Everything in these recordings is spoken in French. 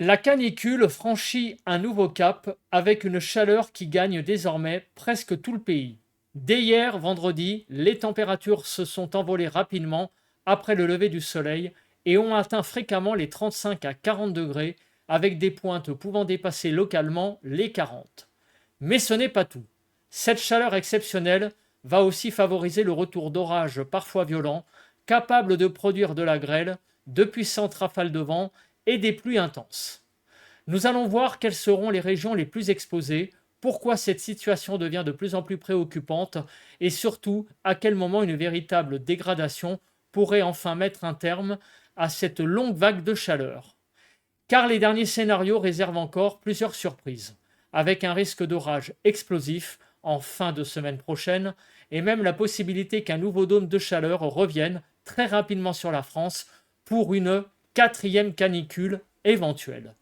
La canicule franchit un nouveau cap avec une chaleur qui gagne désormais presque tout le pays. Dès hier, vendredi, les températures se sont envolées rapidement après le lever du soleil et ont atteint fréquemment les 35 à 40 degrés avec des pointes pouvant dépasser localement les 40. Mais ce n'est pas tout. Cette chaleur exceptionnelle va aussi favoriser le retour d'orages parfois violents, capables de produire de la grêle, de puissantes rafales de vent et des pluies intenses. Nous allons voir quelles seront les régions les plus exposées, pourquoi cette situation devient de plus en plus préoccupante et surtout à quel moment une véritable dégradation pourrait enfin mettre un terme à cette longue vague de chaleur. Car les derniers scénarios réservent encore plusieurs surprises, avec un risque d'orage explosif en fin de semaine prochaine et même la possibilité qu'un nouveau dôme de chaleur revienne très rapidement sur la France pour une quatrième canicule éventuelle.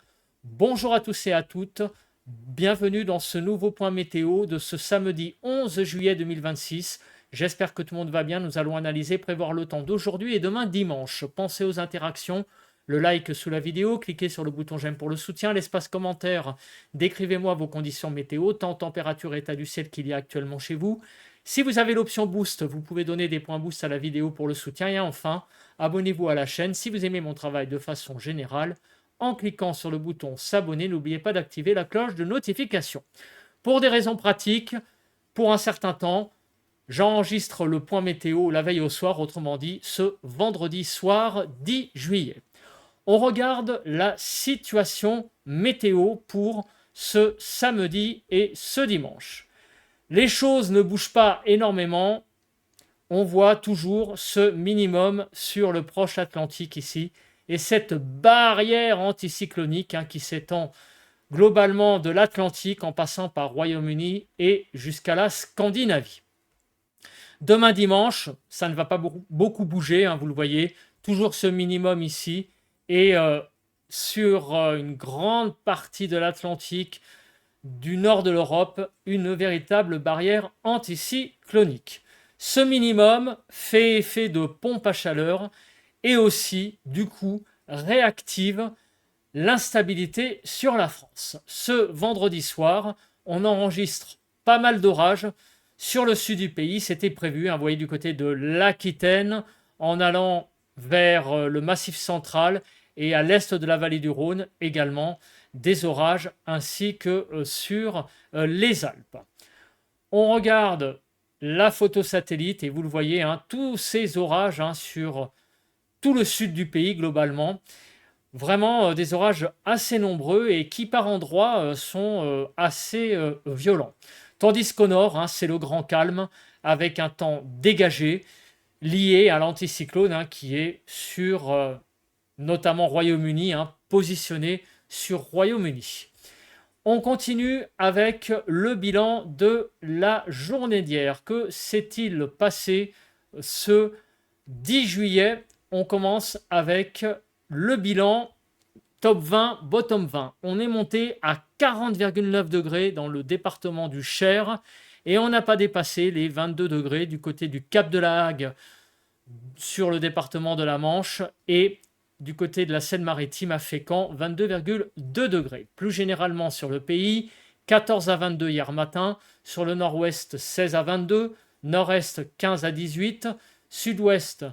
Bonjour à tous et à toutes, bienvenue dans ce nouveau point météo de ce samedi 11 juillet 2026. J'espère que tout le monde va bien, nous allons analyser, prévoir le temps d'aujourd'hui et demain dimanche. Pensez aux interactions, le like sous la vidéo, cliquez sur le bouton j'aime pour le soutien, l'espace commentaire, décrivez-moi vos conditions météo, temps, température, état du ciel qu'il y a actuellement chez vous. Si vous avez l'option boost, vous pouvez donner des points boost à la vidéo pour le soutien. Et enfin, abonnez-vous à la chaîne si vous aimez mon travail de façon générale en cliquant sur le bouton s'abonner. N'oubliez pas d'activer la cloche de notification. Pour des raisons pratiques, pour un certain temps, j'enregistre le point météo la veille au soir, autrement dit ce vendredi soir 10 juillet. On regarde la situation météo pour ce samedi et ce dimanche. Les choses ne bougent pas énormément. On voit toujours ce minimum sur le proche Atlantique ici et cette barrière anticyclonique qui s'étend globalement de l'Atlantique en passant par Royaume-Uni et jusqu'à la Scandinavie. Demain dimanche, ça ne va pas beaucoup bouger, vous le voyez, toujours ce minimum ici et sur une grande partie de l'Atlantique, du nord de l'Europe, une véritable barrière anticyclonique. Ce minimum fait effet de pompe à chaleur et aussi, du coup, réactive l'instabilité sur la France. Ce vendredi soir, on enregistre pas mal d'orages sur le sud du pays. C'était prévu, vous voyez, du côté de l'Aquitaine, en allant vers le Massif central et à l'est de la vallée du Rhône également, des orages, ainsi que sur les Alpes. On regarde la photo satellite et vous le voyez, tous ces orages sur tout le sud du pays globalement. Vraiment des orages assez nombreux et qui par endroits sont assez violents. Tandis qu'au nord, c'est le grand calme avec un temps dégagé lié à l'anticyclone qui est sur notamment Royaume-Uni, positionné sur Royaume-Uni. On continue avec le bilan de la journée d'hier. Que s'est-il passé ce 10 juillet? On commence avec le bilan top 20, bottom 20. On est monté à 40,9 degrés dans le département du Cher et on n'a pas dépassé les 22 degrés du côté du Cap de la Hague sur le département de la Manche et du côté de la Seine-Maritime à Fécamp, 22,2 degrés. Plus généralement sur le pays, 14 à 22 hier matin, sur le nord-ouest 16 à 22, nord-est 15 à 18, sud-ouest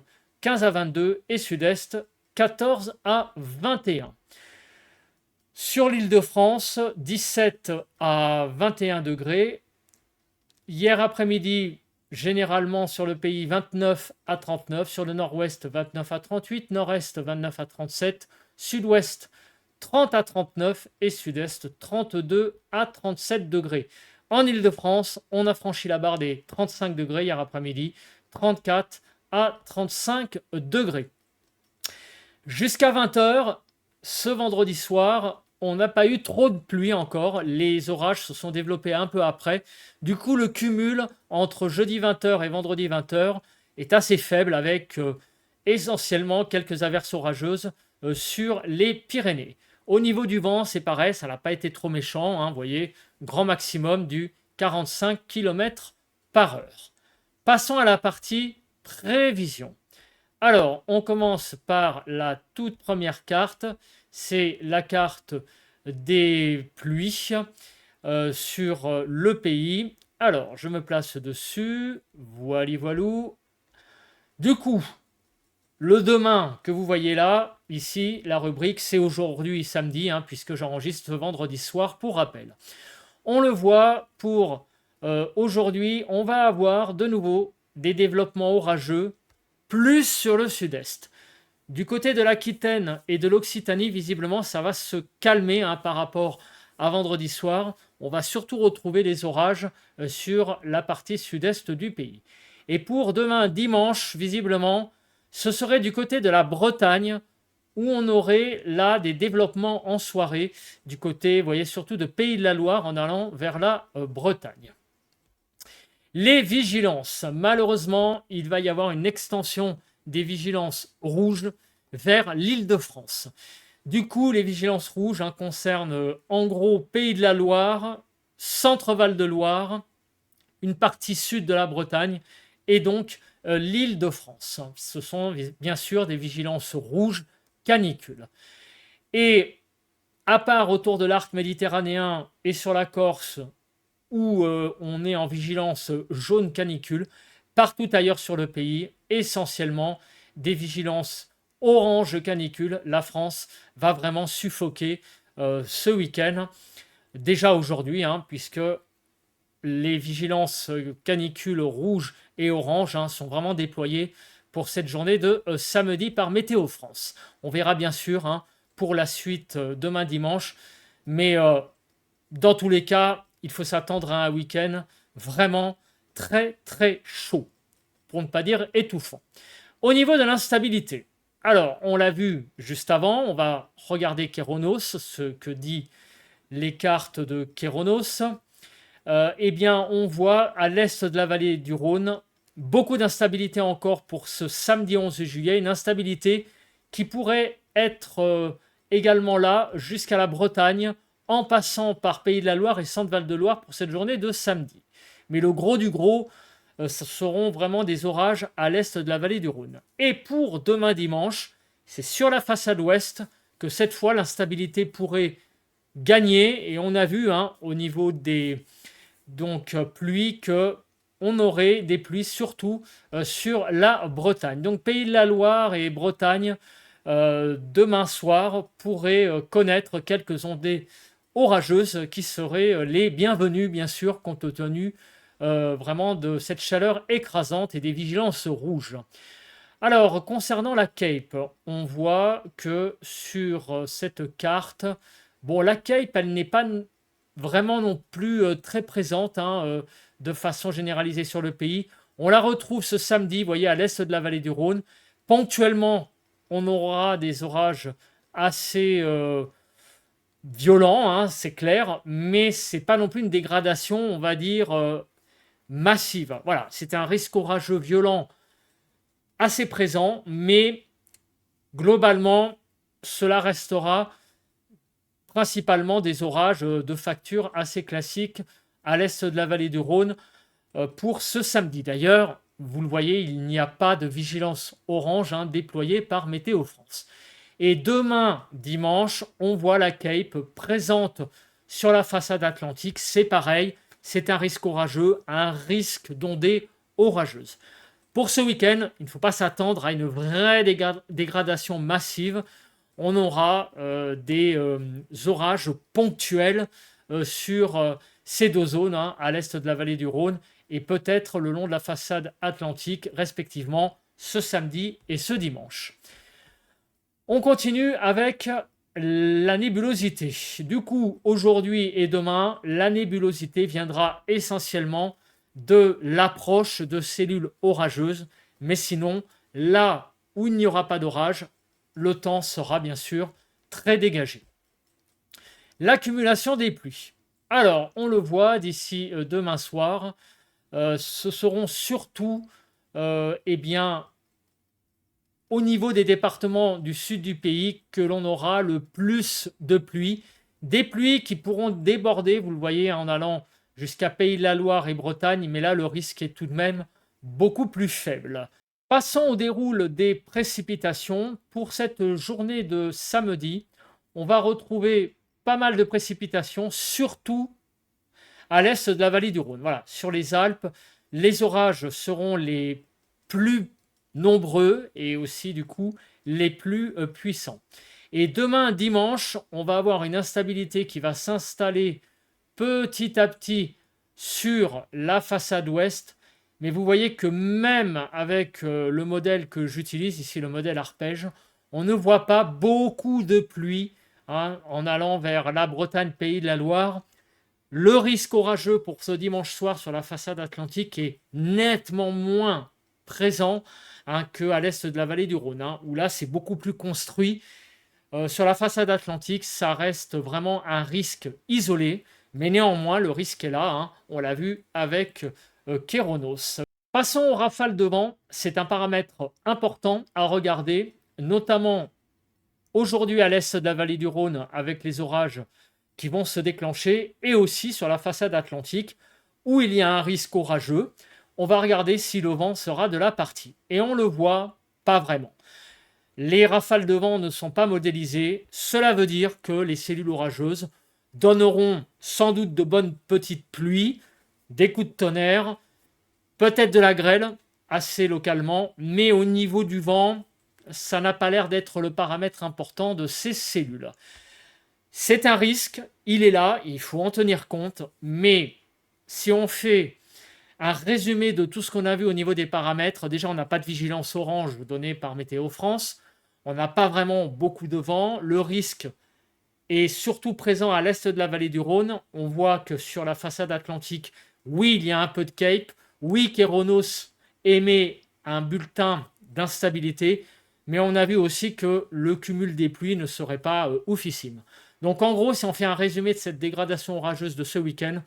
15 à 22 et sud-est 14 à 21. Sur l'Île-de-France, 17 à 21 degrés. Hier après-midi, généralement sur le pays, 29 à 39. Sur le nord-ouest, 29 à 38. Nord-est, 29 à 37. Sud-ouest, 30 à 39. Et sud-est, 32 à 37 degrés. En Île-de-France, on a franchi la barre des 35 degrés hier après-midi. 34 à 35 degrés. Jusqu'à 20h, ce vendredi soir, on n'a pas eu trop de pluie encore. Les orages se sont développés un peu après. Du coup, le cumul entre jeudi 20h et vendredi 20h est assez faible avec essentiellement quelques averses orageuses sur les Pyrénées. Au niveau du vent, c'est pareil, ça n'a pas été trop méchant. Vous voyez, grand maximum du 45 km/h. Passons à la partie prévision. Alors, on commence par la toute première carte c'est la carte des pluies sur le pays. Alors, je me place dessus. Voili voilou. Du coup, le demain que vous voyez là, ici, la rubrique, c'est aujourd'hui samedi, hein, puisque j'enregistre vendredi soir pour rappel. On le voit pour aujourd'hui, on va avoir de nouveau des développements orageux, plus sur le sud-est. Du côté de l'Aquitaine et de l'Occitanie, visiblement, ça va se calmer hein, par rapport à vendredi soir. On va surtout retrouver les orages sur la partie sud-est du pays. Et pour demain, dimanche, visiblement, ce serait du côté de la Bretagne où on aurait là des développements en soirée du côté, vous voyez, surtout de Pays de la Loire en allant vers la Bretagne. Les vigilances. Malheureusement, il va y avoir une extension des vigilances rouges vers l'Île-de-France. Du coup, les vigilances rouges hein, concernent en gros Pays de la Loire, Centre-Val de Loire, une partie sud de la Bretagne et donc l'Île-de-France. Ce sont bien sûr des vigilances rouges canicules. Et à part autour de l'arc méditerranéen et sur la Corse, où on est en vigilance jaune canicule, partout ailleurs sur le pays, essentiellement des vigilances orange canicule. La France va vraiment suffoquer ce week-end, déjà aujourd'hui, hein, puisque les vigilances canicules rouge et orange hein, sont vraiment déployées pour cette journée de samedi par Météo France. On verra bien sûr hein, pour la suite demain dimanche, mais dans tous les cas, il faut s'attendre à un week-end vraiment très très chaud, pour ne pas dire étouffant. Au niveau de l'instabilité, alors on l'a vu juste avant, on va regarder Kéronos, ce que dit les cartes de Kéronos. Eh bien, on voit à l'est de la vallée du Rhône beaucoup d'instabilité encore pour ce samedi 11 juillet, une instabilité qui pourrait être également là jusqu'à la Bretagne, en passant par Pays de la Loire et Centre-Val de Loire pour cette journée de samedi. Mais le gros du gros, ce seront vraiment des orages à l'est de la vallée du Rhône. Et pour demain dimanche, c'est sur la façade ouest que cette fois l'instabilité pourrait gagner. Et on a vu hein, au niveau des pluies que on aurait des pluies surtout sur la Bretagne. Donc Pays de la Loire et Bretagne, demain soir, pourraient connaître quelques ondées orageuses qui seraient les bienvenues, bien sûr, compte tenu vraiment de cette chaleur écrasante et des vigilances rouges. Alors, concernant la Cape, on voit que sur cette carte, bon, la Cape, elle n'est pas vraiment non plus très présente hein, de façon généralisée sur le pays. On la retrouve ce samedi, vous voyez, à l'est de la vallée du Rhône. Ponctuellement, on aura des orages assez violents, hein, c'est clair, mais c'est pas non plus une dégradation, on va dire, massive. Voilà, c'est un risque orageux violent assez présent, mais globalement, cela restera principalement des orages de facture assez classiques à l'est de la vallée du Rhône pour ce samedi. D'ailleurs, vous le voyez, il n'y a pas de vigilance orange hein, déployée par Météo France. Et demain, dimanche, on voit la Cape présente sur la façade atlantique. C'est pareil, c'est un risque orageux, un risque d'ondées orageuses. Pour ce week-end, il ne faut pas s'attendre à une vraie dégradation massive. On aura des orages ponctuels sur ces deux zones, hein, à l'est de la vallée du Rhône et peut-être le long de la façade atlantique, respectivement, ce samedi et ce dimanche. On continue avec la nébulosité. Du coup, aujourd'hui et demain, la nébulosité viendra essentiellement de l'approche de cellules orageuses, mais sinon, là où il n'y aura pas d'orage, le temps sera bien sûr très dégagé. L'accumulation des pluies. Alors, on le voit d'ici demain soir, ce seront surtout eh bien, au niveau des départements du sud du pays que l'on aura le plus de pluies. Des pluies qui pourront déborder, vous le voyez, en allant jusqu'à Pays de la Loire et Bretagne, mais là, le risque est tout de même beaucoup plus faible. Passons au déroul des précipitations. Pour cette journée de samedi, on va retrouver pas mal de précipitations, surtout à l'est de la vallée du Rhône. Voilà, sur les Alpes, les orages seront les plus nombreux et aussi du coup les plus puissants. Et demain dimanche, on va avoir une instabilité qui va s'installer petit à petit sur la façade ouest. Mais vous voyez que même avec le modèle que j'utilise, ici le modèle arpège, on ne voit pas beaucoup de pluie en allant vers la Bretagne, Pays de la Loire. Le risque orageux pour ce dimanche soir sur la façade atlantique est nettement moins présent qu'à l'est de la vallée du Rhône, où là c'est beaucoup plus construit. Sur la façade atlantique, ça reste vraiment un risque isolé, mais néanmoins le risque est là, on l'a vu avec Kéronos. Passons aux rafales de vent, c'est un paramètre important à regarder, notamment aujourd'hui à l'est de la vallée du Rhône avec les orages qui vont se déclencher et aussi sur la façade atlantique où il y a un risque orageux. On va regarder si le vent sera de la partie. Et on le voit pas vraiment. Les rafales de vent ne sont pas modélisées. Cela veut dire que les cellules orageuses donneront sans doute de bonnes petites pluies, des coups de tonnerre, peut-être de la grêle, assez localement, mais au niveau du vent, ça n'a pas l'air d'être le paramètre important de ces cellules. C'est un risque, il est là, il faut en tenir compte, mais si on fait un résumé de tout ce qu'on a vu au niveau des paramètres, déjà on n'a pas de vigilance orange donnée par Météo France, on n'a pas vraiment beaucoup de vent, le risque est surtout présent à l'est de la vallée du Rhône, on voit que sur la façade atlantique, oui il y a un peu de cape, oui Kéronos émet un bulletin d'instabilité, mais on a vu aussi que le cumul des pluies ne serait pas oufissime. Donc en gros, si on fait un résumé de cette dégradation orageuse de ce week-end,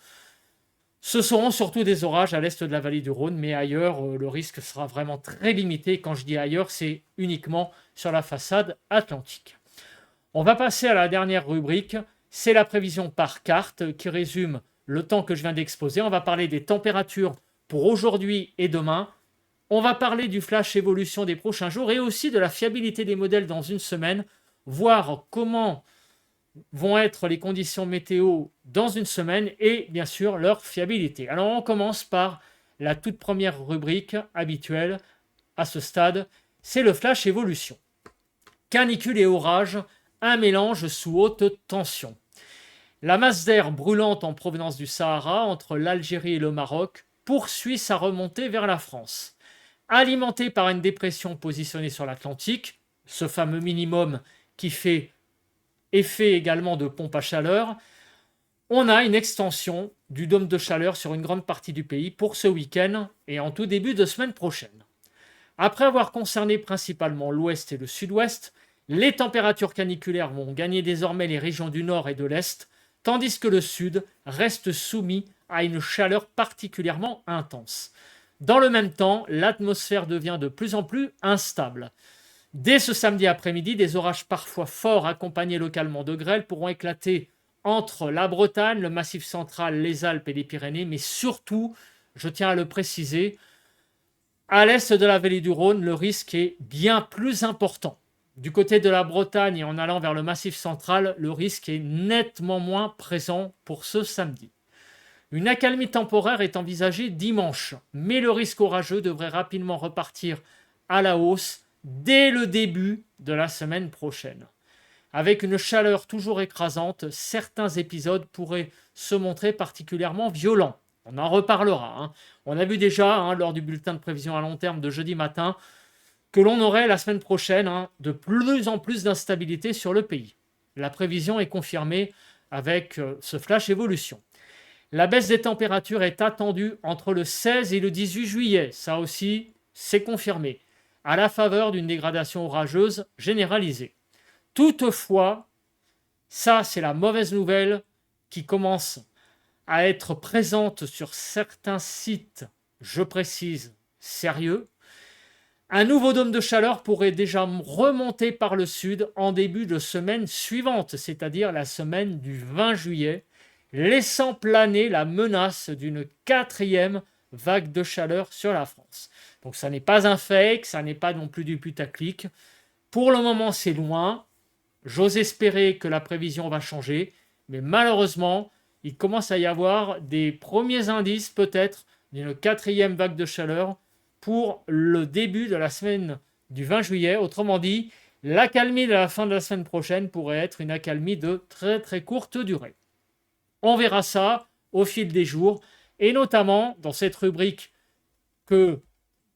ce seront surtout des orages à l'est de la vallée du Rhône, mais ailleurs, le risque sera vraiment très limité. Quand je dis ailleurs, c'est uniquement sur la façade atlantique. On va passer à la dernière rubrique, c'est la prévision par carte qui résume le temps que je viens d'exposer. On va parler des températures pour aujourd'hui et demain. On va parler du flash évolution des prochains jours et aussi de la fiabilité des modèles dans une semaine, voir comment vont être les conditions météo dans une semaine et bien sûr leur fiabilité. Alors on commence par la toute première rubrique habituelle à ce stade, c'est le flash évolution. Canicule et orage, un mélange sous haute tension. La masse d'air brûlante en provenance du Sahara entre l'Algérie et le Maroc poursuit sa remontée vers la France. Alimentée par une dépression positionnée sur l'Atlantique, ce fameux minimum qui fait effet également de pompe à chaleur, on a une extension du dôme de chaleur sur une grande partie du pays pour ce week-end et en tout début de semaine prochaine. Après avoir concerné principalement l'ouest et le sud-ouest, les températures caniculaires vont gagner désormais les régions du nord et de l'est, tandis que le sud reste soumis à une chaleur particulièrement intense. Dans le même temps, l'atmosphère devient de plus en plus instable. Dès ce samedi après-midi, des orages parfois forts accompagnés localement de grêle pourront éclater entre la Bretagne, le Massif central, les Alpes et les Pyrénées, mais surtout, je tiens à le préciser, à l'est de la vallée du Rhône, le risque est bien plus important. Du côté de la Bretagne et en allant vers le Massif central, le risque est nettement moins présent pour ce samedi. Une accalmie temporaire est envisagée dimanche, mais le risque orageux devrait rapidement repartir à la hausse dès le début de la semaine prochaine. Avec une chaleur toujours écrasante, certains épisodes pourraient se montrer particulièrement violents. On en reparlera. On a vu déjà lors du bulletin de prévision à long terme de jeudi matin que l'on aurait la semaine prochaine de plus en plus d'instabilité sur le pays. La prévision est confirmée avec ce flash évolution. La baisse des températures est attendue entre le 16 et le 18 juillet. Ça aussi, c'est confirmé, à la faveur d'une dégradation orageuse généralisée. Toutefois, ça c'est la mauvaise nouvelle qui commence à être présente sur certains sites, je précise, sérieux. Un nouveau dôme de chaleur pourrait déjà remonter par le sud en début de semaine suivante, c'est-à-dire la semaine du 20 juillet, laissant planer la menace d'une quatrième vague de chaleur sur la France. Donc ça n'est pas un fake, ça n'est pas non plus du putaclic. Pour le moment, c'est loin. J'ose espérer que la prévision va changer, mais malheureusement, il commence à y avoir des premiers indices peut-être d'une quatrième vague de chaleur pour le début de la semaine du 20 juillet. Autrement dit, l'accalmie de la fin de la semaine prochaine pourrait être une accalmie de très très courte durée. On verra ça au fil des jours, et notamment dans cette rubrique que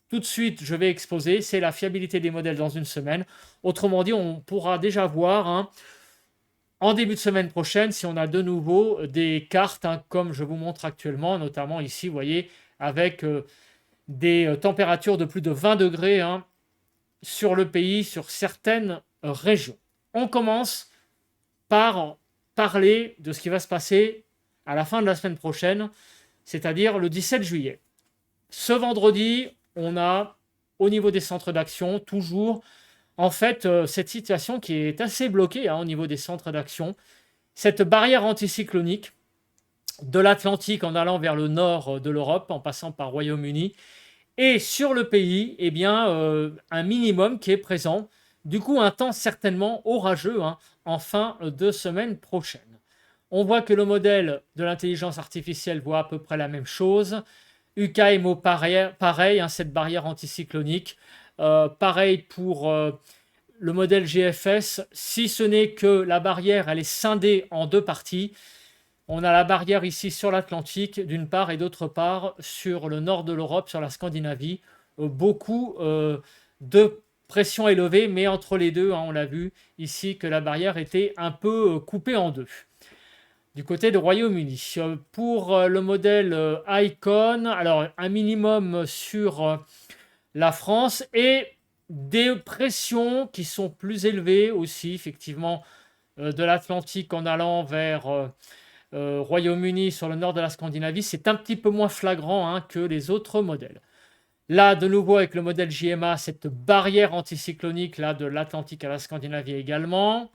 tout de suite je vais exposer, c'est la fiabilité des modèles dans une semaine. Autrement dit, on pourra déjà voir en début de semaine prochaine si on a de nouveau des cartes comme je vous montre actuellement, notamment ici, vous voyez, avec des températures de plus de 20 degrés sur le pays, sur certaines régions. On commence par parler de ce qui va se passer à la fin de la semaine prochaine, c'est-à-dire le 17 juillet. Ce vendredi, on a, au niveau des centres d'action, toujours, en fait, cette situation qui est assez bloquée au niveau des centres d'action, cette barrière anticyclonique de l'Atlantique en allant vers le nord de l'Europe, en passant par Royaume-Uni, et sur le pays, eh bien, un minimum qui est présent. Du coup, un temps certainement orageux en fin de semaine prochaine. On voit que le modèle de l'intelligence artificielle voit à peu près la même chose. UKMO pareil, cette barrière anticyclonique. Pareil pour le modèle GFS, si ce n'est que la barrière, elle est scindée en deux parties. On a la barrière ici sur l'Atlantique, d'une part, et d'autre part, sur le nord de l'Europe, sur la Scandinavie. Beaucoup de pression élevée, mais entre les deux, on l'a vu ici que la barrière était un peu coupée en deux. Du côté du Royaume-Uni. Pour le modèle Icon, alors un minimum sur la France et des pressions qui sont plus élevées aussi, effectivement, de l'Atlantique en allant vers Royaume-Uni sur le nord de la Scandinavie. C'est un petit peu moins flagrant que les autres modèles. Là, de nouveau, avec le modèle JMA, cette barrière anticyclonique là, de l'Atlantique à la Scandinavie également.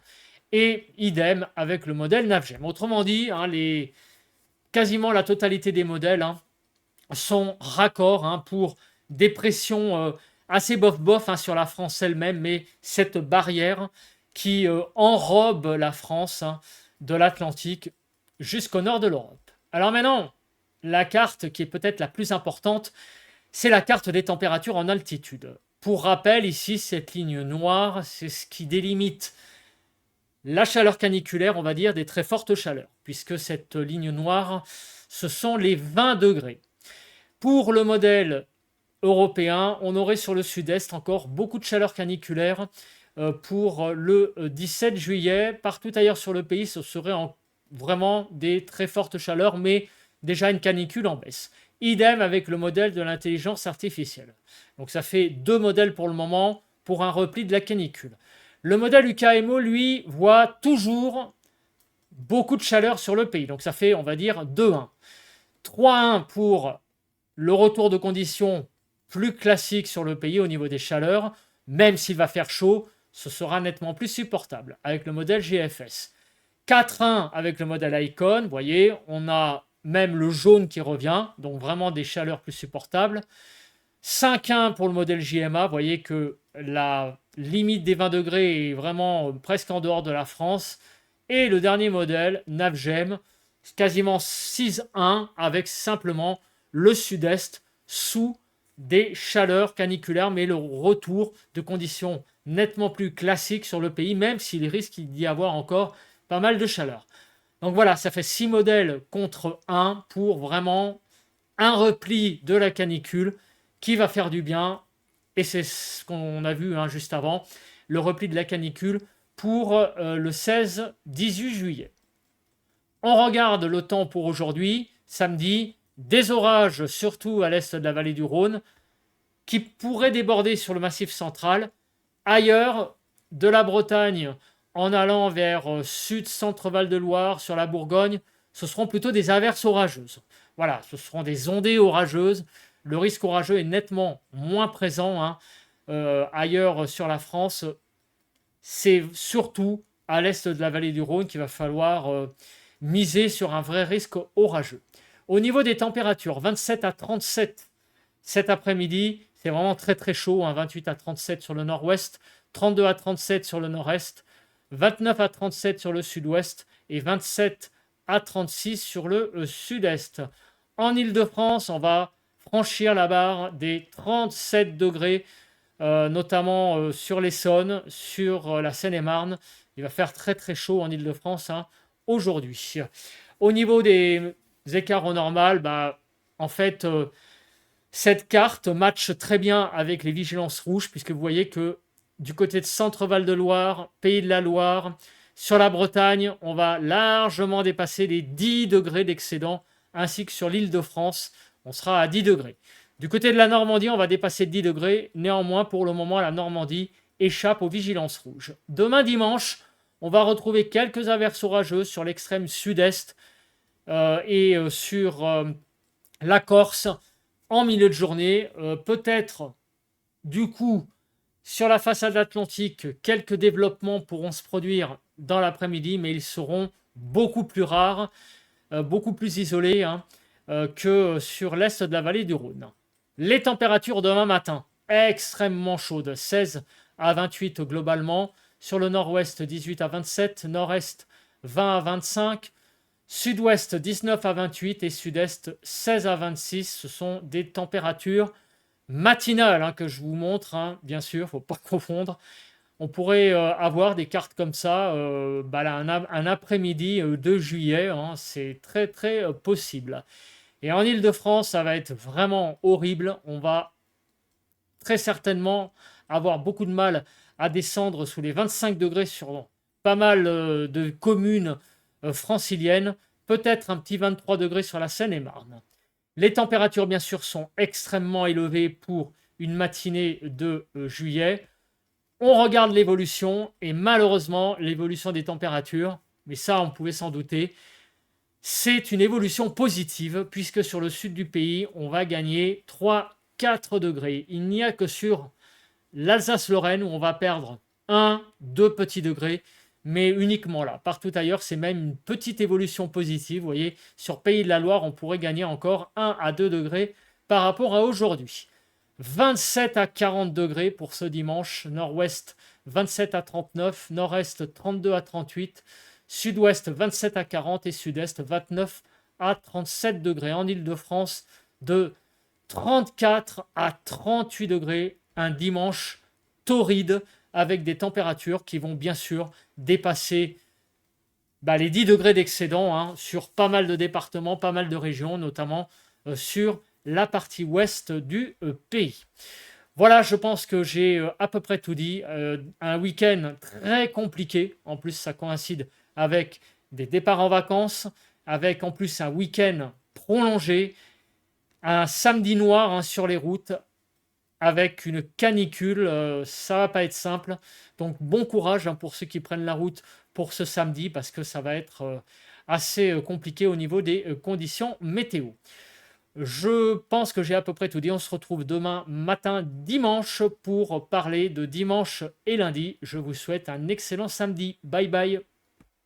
Et idem avec le modèle NavGem. Autrement dit, quasiment la totalité des modèles sont raccords pour des pressions assez bof-bof sur la France elle-même, mais cette barrière qui enrobe la France de l'Atlantique jusqu'au nord de l'Europe. Alors maintenant, la carte qui est peut-être la plus importante, c'est la carte des températures en altitude. Pour rappel, ici, cette ligne noire, c'est ce qui délimite la chaleur caniculaire, on va dire, des très fortes chaleurs, puisque cette ligne noire, ce sont les 20 degrés. Pour le modèle européen, on aurait sur le sud-est encore beaucoup de chaleur caniculaire pour le 17 juillet. Partout ailleurs sur le pays, ce serait vraiment des très fortes chaleurs, mais déjà une canicule en baisse. Idem avec le modèle de l'intelligence artificielle. Donc ça fait deux modèles pour le moment pour un repli de la canicule. Le modèle UKMO, lui, voit toujours beaucoup de chaleur sur le pays. Donc ça fait, on va dire, 2-1. 3-1 pour le retour de conditions plus classiques sur le pays au niveau des chaleurs. Même s'il va faire chaud, ce sera nettement plus supportable avec le modèle GFS. 4-1 avec le modèle Icon. Vous voyez, on a même le jaune qui revient, donc vraiment des chaleurs plus supportables. 5-1 pour le modèle JMA. Vous voyez que la limite des 20 degrés est vraiment presque en dehors de la France. Et le dernier modèle, NavGem, quasiment 6-1 avec simplement le sud-est sous des chaleurs caniculaires, mais le retour de conditions nettement plus classiques sur le pays, même s'il risque d'y avoir encore pas mal de chaleur. Donc voilà, ça fait 6 modèles contre 1 pour vraiment un repli de la canicule qui va faire du bien. Et c'est ce qu'on a vu juste avant, le repli de la canicule pour le 16-18 juillet. On regarde le temps pour aujourd'hui, samedi, des orages surtout à l'est de la vallée du Rhône qui pourraient déborder sur le massif central. Ailleurs, de la Bretagne en allant vers sud-centre Val-de-Loire sur la Bourgogne, ce seront plutôt des averses orageuses. Voilà, ce seront des ondées orageuses. Le risque orageux est nettement moins présent ailleurs sur la France. C'est surtout à l'est de la vallée du Rhône qu'il va falloir miser sur un vrai risque orageux. Au niveau des températures, 27 à 37 cet après-midi, c'est vraiment très très chaud, 28 à 37 sur le nord-ouest, 32 à 37 sur le nord-est, 29 à 37 sur le sud-ouest et 27 à 36 sur le sud-est. En Île-de-France, on va franchir la barre des 37 degrés, notamment sur l'Essonne, sur la Seine-et-Marne. Il va faire très très chaud en Île-de-France aujourd'hui. Au niveau des écarts au normal, en fait, cette carte matche très bien avec les vigilances rouges, puisque vous voyez que du côté de Centre-Val de Loire, Pays de la Loire, sur la Bretagne, on va largement dépasser les 10 degrés d'excédent, ainsi que sur l'Île-de-France, on sera à 10 degrés. Du côté de la Normandie, on va dépasser 10 degrés. Néanmoins, pour le moment, la Normandie échappe aux vigilances rouges. Demain dimanche, on va retrouver quelques averses orageuses sur l'extrême sud-est et sur la Corse en milieu de journée. Peut-être, du coup, sur la façade atlantique, quelques développements pourront se produire dans l'après-midi, mais ils seront beaucoup plus rares, beaucoup plus isolés que sur l'est de la vallée du Rhône. Les températures demain matin, extrêmement chaudes, 16 à 28 globalement. Sur le nord-ouest, 18 à 27, nord-est, 20 à 25, sud-ouest, 19 à 28 et sud-est, 16 à 26. Ce sont des températures matinales que je vous montre, bien sûr, il ne faut pas confondre. On pourrait avoir des cartes comme ça un après-midi de juillet, c'est très très possible. Et en Île-de-France, ça va être vraiment horrible. On va très certainement avoir beaucoup de mal à descendre sous les 25 degrés sur pas mal de communes franciliennes. Peut-être un petit 23 degrés sur la Seine-et-Marne. Les températures, bien sûr, sont extrêmement élevées pour une matinée de juillet. On regarde l'évolution et malheureusement, l'évolution des températures, mais ça, on pouvait s'en douter, c'est une évolution positive puisque sur le sud du pays, on va gagner 3-4 degrés. Il n'y a que sur l'Alsace-Lorraine où on va perdre 1-2 petits degrés, mais uniquement là. Partout ailleurs, c'est même une petite évolution positive. Vous voyez, sur Pays de la Loire, on pourrait gagner encore 1 à 2 degrés par rapport à aujourd'hui. 27 à 40 degrés pour ce dimanche, nord-ouest 27 à 39, nord-est 32 à 38, sud-ouest 27 à 40 et sud-est 29 à 37 degrés. En Île-de-France, de 34 à 38 degrés, un dimanche torride avec des températures qui vont bien sûr dépasser les 10 degrés d'excédent sur pas mal de départements, pas mal de régions, notamment sur la partie ouest du pays. Voilà, je pense que j'ai à peu près tout dit. Un week-end très compliqué. En plus, ça coïncide avec des départs en vacances, avec en plus un week-end prolongé, un samedi noir sur les routes, avec une canicule. Ça va pas être simple. Donc, bon courage pour ceux qui prennent la route pour ce samedi, parce que ça va être assez compliqué au niveau des conditions météo. Je pense que j'ai à peu près tout dit. On se retrouve demain matin, dimanche, pour parler de dimanche et lundi. Je vous souhaite un excellent samedi. Bye bye.